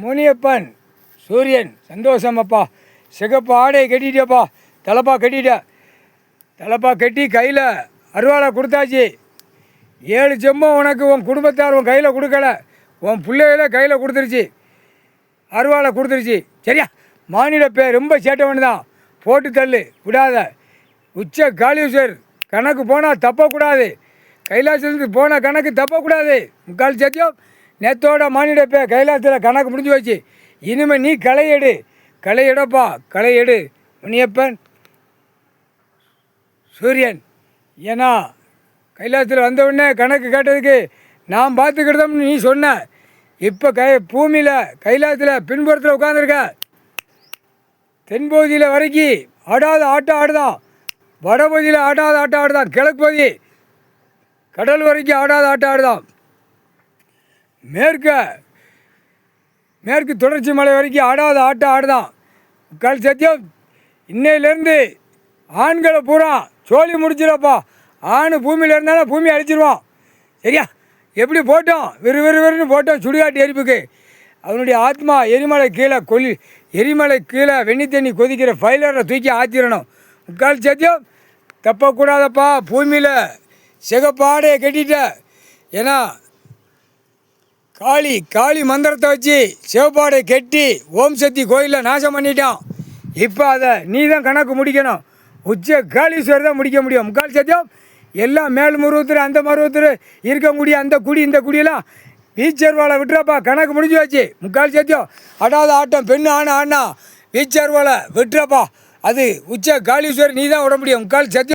முனியப்பன் சூரியன் சந்தோஷமப்பா. சிகப்பு ஆடையை கட்டிட்டப்பா. தலைப்பா கட்டிட்ட. தலைப்பா கட்டி கையில் அருவாளை கொடுத்தாச்சு. 7 செம்பம் உனக்கு உன் குடும்பத்தார் உன் கையில் கொடுக்கல, உன் பிள்ளைகள கையில் கொடுத்துருச்சு, அருவாளை கொடுத்துருச்சு. சரியா? மானிட பேர் ரொம்ப சேட்டவன் தான். போட்டு தள்ளு, விடாத. உச்ச காளீஸ்வர் கணக்கு போனால் தப்பக்கூடாது. கைலாசத்துக்கு போனால் கணக்கு தப்பக்கூடாது. முக்கால் சத்தியம். நேற்றோட மானிட பேர் கைலாசத்தில் கணக்கு முடிஞ்சு வச்சு. இனிமேல் நீ களையெடு, களையெடப்பா, களையெடு முனியப்பன் சூரியன். ஏன்னா கைலாசத்தில் வந்தவுடனே கணக்கு கேட்டதுக்கு நான் பார்த்துக்கிட்டோம்னு நீ சொன்ன. இப்போ பூமியில் கைலாசத்தில் பின்புறத்தில் உட்காந்துருக்க. தென்பகுதியில் வரைக்கும் ஆடாத ஆட்டம் ஆடுதான். வடபகுதியில் ஆடாத ஆட்டம் ஆடுதான். கிழக்கு பகுதி கடல் வரைக்கும் ஆடாத ஆட்டம் ஆடுதான். மேற்கு தொடர்ச்சி மலை வரைக்கும் ஆடாத ஆட்டம் ஆடுதான். முக்கால் சத்தியம். இன்னையிலேருந்து ஆண்களை பூரா சோழி முடிச்சிடப்பா. ஆண் பூமியில் இருந்தாலும் பூமியை அழிச்சிருவான். சரியா? எப்படி போட்டோம், விறுவிறுன்னு போட்டோம் சுடுகாட்டு எரிப்புக்கு. அவனுடைய ஆத்மா எரிமலை கீழே வெண்ணி தண்ணி கொதிக்கிற ஃபைலரை தூக்கி ஆற்றிடணும். முக்கால் சத்தியம். தப்பக்கூடாதப்பா. பூமியில் சிகப்பாடையை கட்டிட்ட. ஏன்னா காளி மந்திரத்தை வச்சு சிவப்பாடை கட்டி ஓம் சக்தி கோயிலில் நாசம் பண்ணிட்டான். இப்போ அதை நீ தான் கணக்கு முடிக்கணும். உச்ச காளீஸ்வரர் தான் முடிக்க முடியும். முக்கால் சத்தியம். எல்லாம் மேல் மருவத்தூர் அந்த மருவத்தூர் இருக்கக்கூடிய அந்த குடி இந்த குடியெல்லாம் வீச்சர்வாலை விட்டுறப்பா. கணக்கு முடிஞ்சு வச்சு. முக்கால் சத்தியம். ஆடாத ஆட்டம் பெண்ணு ஆனா வீச்சர்வாலை விட்டுறப்பா. அது உச்ச காளீஸ்வரர் நீ தான் விட முடியும். முக்கால் சத்தியம்.